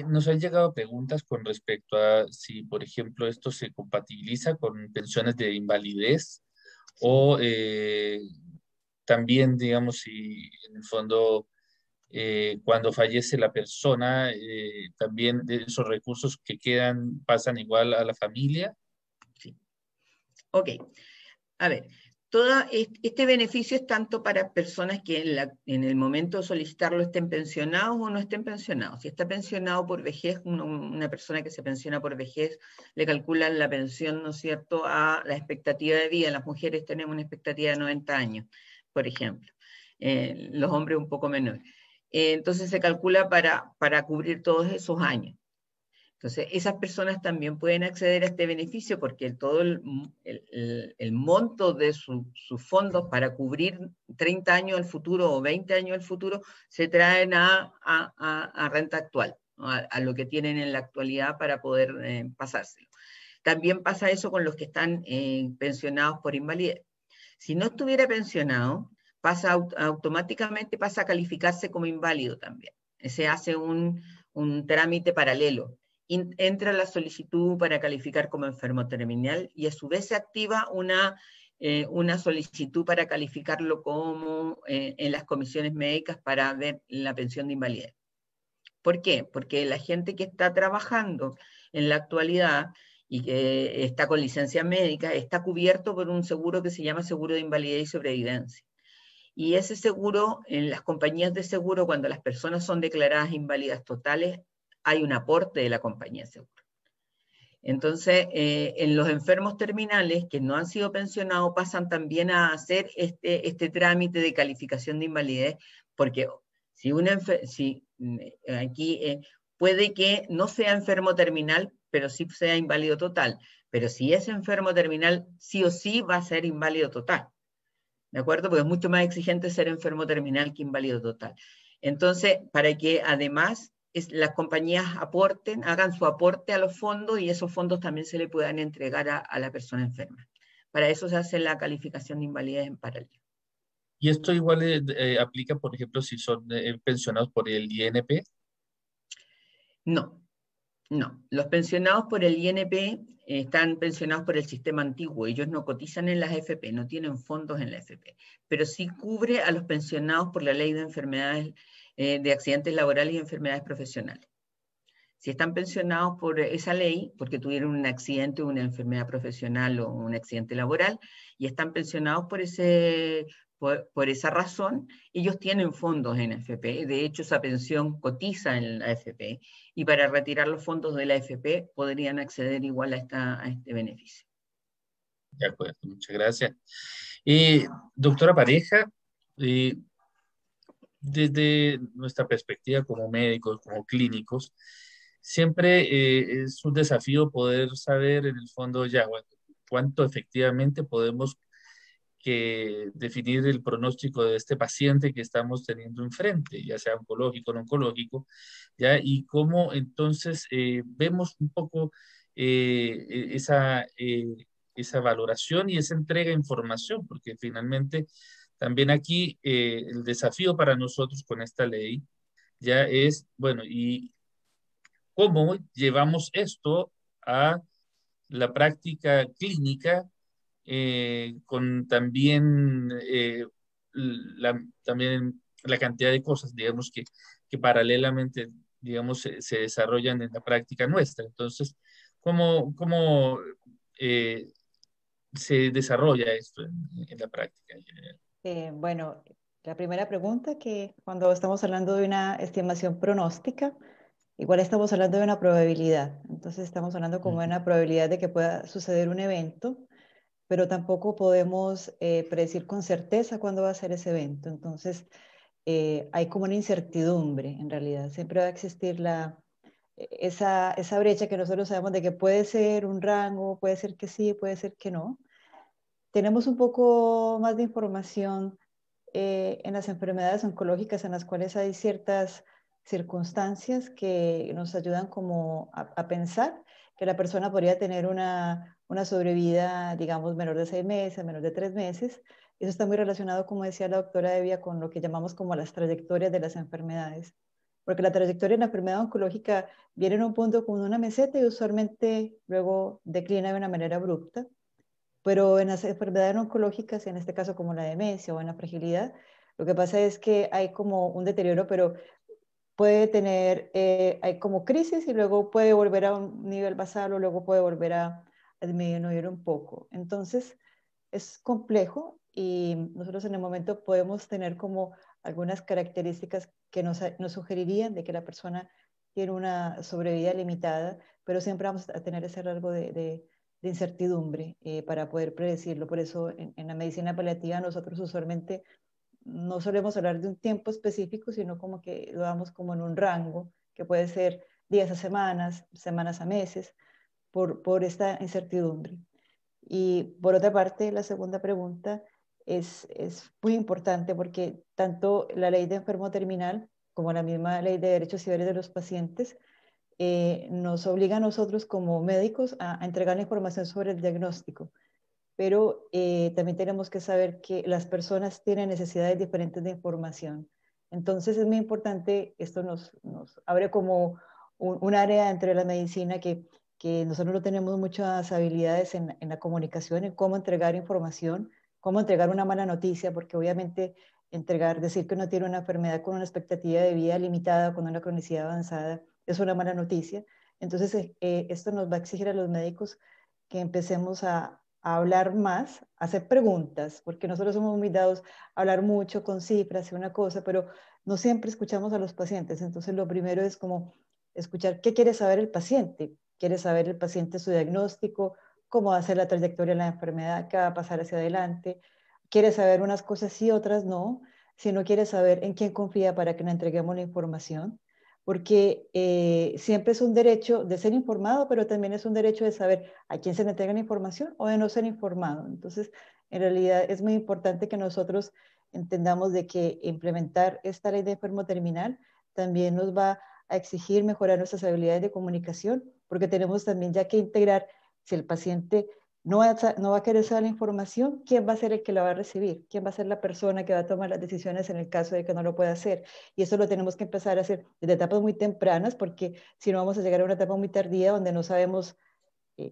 Nos han llegado preguntas con respecto a si, por ejemplo, esto se compatibiliza con pensiones de invalidez Sí. o también, digamos, si en el fondo cuando fallece la persona, también de esos recursos que quedan pasan igual a la familia. Sí. Ok, a ver, este beneficio es tanto para personas que en el momento de solicitarlo estén pensionados o no estén pensionados. Si está pensionado por vejez, una persona que se pensiona por vejez, le calculan la pensión, ¿no es cierto?, a la expectativa de vida. Las mujeres tenemos una expectativa de 90 años, por ejemplo. Los hombres un poco menores. Entonces se calcula para cubrir todos esos años. Entonces, esas personas también pueden acceder a este beneficio porque todo el monto de sus fondos para cubrir 30 años al futuro o 20 años al futuro se traen a renta actual, ¿no? A lo que tienen en la actualidad para poder pasárselo. También pasa eso con los que están pensionados por invalidez. Si no estuviera pensionado, automáticamente pasa a calificarse como inválido también. Se hace un trámite paralelo. Entra la solicitud para calificar como enfermo terminal y a su vez se activa una solicitud para calificarlo como en las comisiones médicas para ver la pensión de invalidez. ¿Por qué? Porque la gente que está trabajando en la actualidad y que está con licencia médica está cubierto por un seguro que se llama seguro de invalidez y sobrevivencia. Y ese seguro, en las compañías de seguro, cuando las personas son declaradas inválidas totales, hay un aporte de la compañía de seguro. Entonces, en los enfermos terminales que no han sido pensionados pasan también a hacer este trámite de calificación de invalidez, porque si aquí puede que no sea enfermo terminal, pero sí sea inválido total. Pero si es enfermo terminal, sí o sí va a ser inválido total. ¿De acuerdo? Porque es mucho más exigente ser enfermo terminal que inválido total. Entonces, para que además las compañías hagan su aporte a los fondos y esos fondos también se le puedan entregar a la persona enferma. Para eso se hace la calificación de invalidez en paralelo. Y esto igual aplica, por ejemplo, si son pensionados por el INP. No, no. Los pensionados por el INP están pensionados por el sistema antiguo. Ellos no cotizan en las AFP, no tienen fondos en la AFP, pero sí cubre a los pensionados por la ley de enfermedades, de accidentes laborales y enfermedades profesionales. Si están pensionados por esa ley, porque tuvieron un accidente, una enfermedad profesional o un accidente laboral, y están pensionados por esa razón, ellos tienen fondos en AFP. De hecho, esa pensión cotiza en la AFP, y para retirar los fondos de la AFP podrían acceder igual a este beneficio. De acuerdo, muchas gracias. Doctora Pareja, eh, desde nuestra perspectiva como médicos, como clínicos, siempre es un desafío poder saber en el fondo ya bueno, cuánto efectivamente podemos definir el pronóstico de este paciente que estamos teniendo enfrente, ya sea oncológico o no oncológico, ya, y cómo entonces vemos un poco esa valoración y esa entrega de información, porque finalmente también aquí el desafío para nosotros con esta ley ya es, bueno, ¿y cómo llevamos esto a la práctica clínica con también, también la cantidad de cosas, digamos, que paralelamente, digamos, se desarrollan en la práctica nuestra? Entonces, ¿cómo eh, se desarrolla esto en la práctica en general? Bueno, la primera pregunta que cuando estamos hablando de una estimación pronóstica, igual estamos hablando de una probabilidad. Entonces estamos hablando como de Ujú. una probabilidad de que pueda suceder un evento, pero tampoco podemos predecir con certeza cuándo va a ser ese evento. Entonces hay como una incertidumbre en realidad. Siempre va a existir esa brecha que nosotros sabemos de que puede ser un rango, puede ser que sí, puede ser que no. Tenemos un poco más de información en las enfermedades oncológicas en las cuales hay ciertas circunstancias que nos ayudan como a pensar que la persona podría tener una sobrevida, digamos, menor de 6 meses, menor de 3 meses. Eso está muy relacionado, como decía la doctora Evia, con lo que llamamos como las trayectorias de las enfermedades. porque la trayectoria en la enfermedad oncológica viene en un punto como una meseta y usualmente luego declina de una manera abrupta. Pero en las enfermedades oncológicas, en este caso como la demencia o en la fragilidad, lo que pasa es que hay como un deterioro, pero puede tener, hay como crisis y luego puede volver a un nivel basal o luego puede volver a disminuir un poco. Entonces, es complejo y nosotros en el momento podemos tener como algunas características que nos sugerirían de que la persona tiene una sobrevida limitada, pero siempre vamos a tener ese rasgo de incertidumbre para poder predecirlo. Por eso en la medicina paliativa nosotros usualmente no solemos hablar de un tiempo específico, sino como que lo damos como en un rango, que puede ser días a semanas, semanas a meses, por esta incertidumbre. Y por otra parte, la segunda pregunta es muy importante porque tanto la ley de enfermo terminal como la misma ley de derechos y deberes de los pacientes nos obliga a nosotros como médicos a entregar la información sobre el diagnóstico, pero también tenemos que saber que las personas tienen necesidades diferentes de información. Entonces es muy importante, esto nos abre como un área dentro de la medicina que nosotros no tenemos muchas habilidades en la comunicación, en cómo entregar información, cómo entregar una mala noticia, porque obviamente decir que uno tiene una enfermedad con una expectativa de vida limitada, con una cronicidad avanzada, es una mala noticia. Entonces esto nos va a exigir a los médicos que empecemos a hablar más, a hacer preguntas, porque nosotros somos muy dados a hablar mucho con cifras y una cosa, pero no siempre escuchamos a los pacientes. Entonces, lo primero es como escuchar qué quiere saber el paciente. ¿Quiere saber el paciente su diagnóstico? ¿Cómo va a ser la trayectoria de la enfermedad? ¿Qué va a pasar hacia adelante? ¿Quiere saber unas cosas sí, otras no? Si no quiere saber en quién confía para que le entreguemos la información, porque siempre es un derecho de ser informado, pero también es un derecho de saber a quién se le entrega la información o de no ser informado. Entonces, en realidad es muy importante que nosotros entendamos de que implementar esta ley de enfermo terminal también nos va a exigir mejorar nuestras habilidades de comunicación, porque tenemos también ya que integrar, si el paciente no va a querer saber la información, ¿quién va a ser el que la va a recibir? ¿Quién va a ser la persona que va a tomar las decisiones en el caso de que no lo pueda hacer? Y eso lo tenemos que empezar a hacer desde etapas muy tempranas, porque si no vamos a llegar a una etapa muy tardía donde no sabemos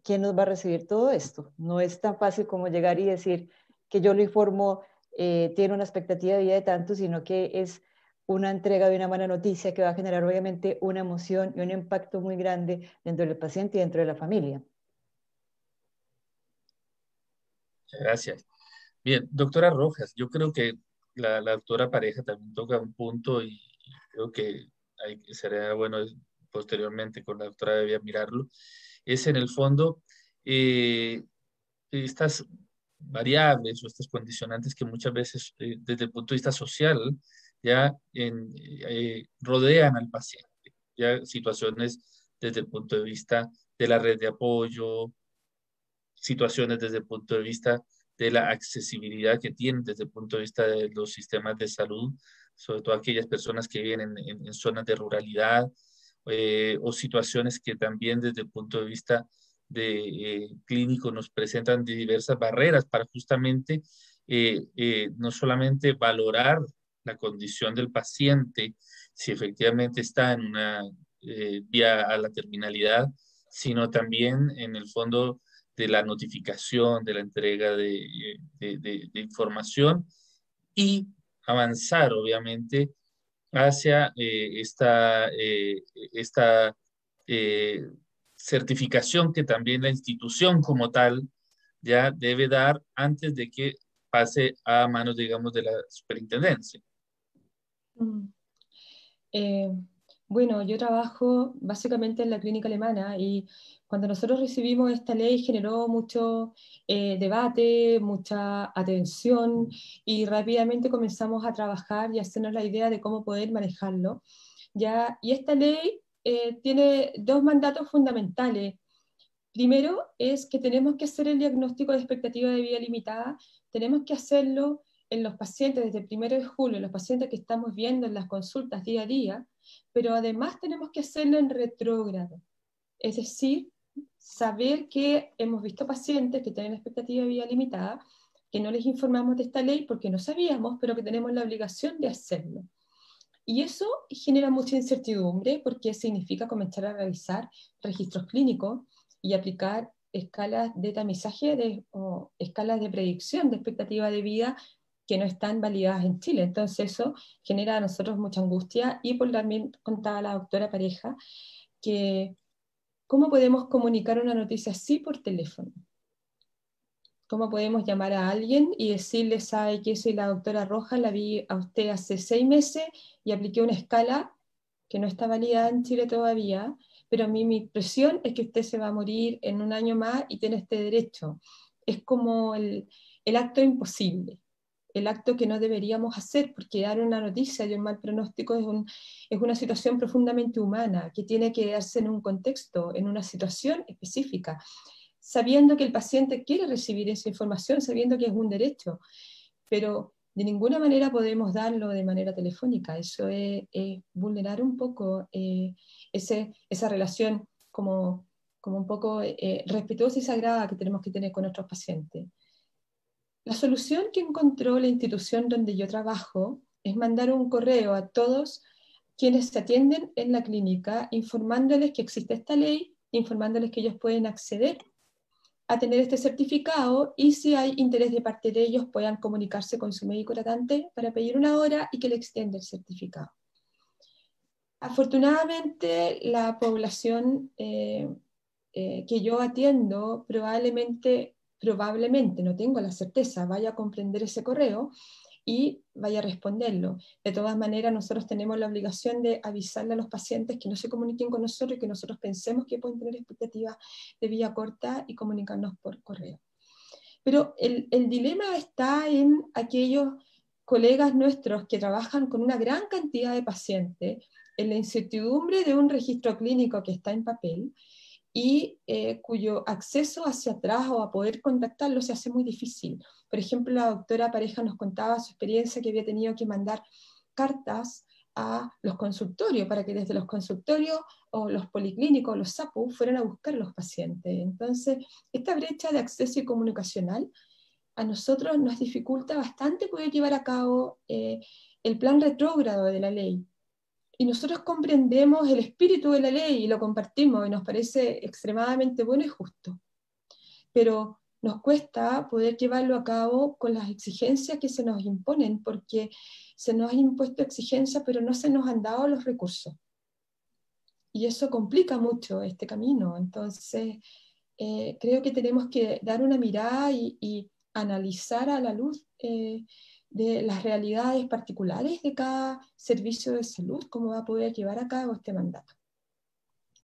quién nos va a recibir todo esto. No es tan fácil como llegar y decir que yo lo informo, tiene una expectativa de vida de tanto, sino que es una entrega de una mala noticia que va a generar obviamente una emoción y un impacto muy grande dentro del paciente y dentro de la familia. Gracias. Bien, doctora Rojas, yo creo que la doctora Pareja también toca un punto y creo que sería bueno posteriormente con la doctora debía mirarlo, es en el fondo eh, estas variables o estas condicionantes que muchas veces desde el punto de vista social ya rodean al paciente, ya situaciones desde el punto de vista de la red de apoyo, situaciones desde el punto de vista de la accesibilidad que tienen desde el punto de vista de los sistemas de salud, sobre todo aquellas personas que viven en zonas de ruralidad, o situaciones que también desde el punto de vista de clínico nos presentan diversas barreras para justamente no solamente valorar la condición del paciente, si efectivamente está en una vía a la terminalidad, sino también en el fondo de la notificación, de la entrega de información y avanzar, obviamente, hacia esta eh, certificación que también la institución como tal ya debe dar antes de que pase a manos, digamos, de la superintendencia. Mm. Eh, bueno, yo trabajo básicamente en la clínica alemana y cuando nosotros recibimos esta ley generó mucho debate, mucha atención y rápidamente comenzamos a trabajar y a hacernos la idea de cómo poder manejarlo. ¿Ya? Y esta ley tiene dos mandatos fundamentales. Primero es que tenemos que hacer el diagnóstico de expectativa de vida limitada, tenemos que hacerlo en los pacientes desde el 1 de julio, en los pacientes que estamos viendo en las consultas día a día, pero además tenemos que hacerlo en retrógrado, es decir, saber que hemos visto pacientes que tienen expectativa de vida limitada, que no les informamos de esta ley porque no sabíamos, pero que tenemos la obligación de hacerlo. Y eso genera mucha incertidumbre porque significa comenzar a realizar registros clínicos y aplicar escalas de tamizaje o escalas de predicción de expectativa de vida que no están validadas en Chile. Entonces eso genera a nosotros mucha angustia y por también contaba la doctora Pareja que ¿cómo podemos comunicar una noticia así por teléfono? ¿Cómo podemos llamar a alguien y decirle, sabe que soy la doctora Rojas, la vi a usted hace 6 meses y apliqué una escala que no está validada en Chile todavía, pero a mí mi impresión es que usted se va a morir en 1 año más y tiene este derecho? Es como el acto imposible, el acto que no deberíamos hacer, porque dar una noticia de un mal pronóstico es una situación profundamente humana, que tiene que darse en un contexto, en una situación específica, sabiendo que el paciente quiere recibir esa información, sabiendo que es un derecho, pero de ninguna manera podemos darlo de manera telefónica. Eso es vulnerar un poco esa relación como un poco respetuosa y sagrada que tenemos que tener con nuestros pacientes. La solución que encontró la institución donde yo trabajo es mandar un correo a todos quienes se atienden en la clínica, informándoles que existe esta ley, informándoles que ellos pueden acceder a tener este certificado y si hay interés de parte de ellos puedan comunicarse con su médico tratante para pedir una hora y que le extienda el certificado. Afortunadamente la población que yo atiendo probablemente, no tengo la certeza, vaya a comprender ese correo y vaya a responderlo. De todas maneras, nosotros tenemos la obligación de avisarle a los pacientes que no se comuniquen con nosotros y que nosotros pensemos que pueden tener expectativas de vía corta y comunicarnos por correo. Pero el dilema está en aquellos colegas nuestros que trabajan con una gran cantidad de pacientes, en la incertidumbre de un registro clínico que está en papel y cuyo acceso hacia atrás o a poder contactarlo se hace muy difícil. Por ejemplo, la doctora Pareja nos contaba su experiencia que había tenido que mandar cartas a los consultorios para que desde los consultorios o los policlínicos, los SAPU, fueran a buscar a los pacientes. Entonces, esta brecha de acceso y comunicacional a nosotros nos dificulta bastante poder llevar a cabo el plan retrógrado de la ley. Y nosotros comprendemos el espíritu de la ley y lo compartimos y nos parece extremadamente bueno y justo. Pero nos cuesta poder llevarlo a cabo con las exigencias que se nos imponen, porque se nos han impuesto exigencias, pero no se nos han dado los recursos. Y eso complica mucho este camino. Entonces, creo que tenemos que dar una mirada y analizar a la luz de las realidades particulares de cada servicio de salud, cómo va a poder llevar a cabo este mandato.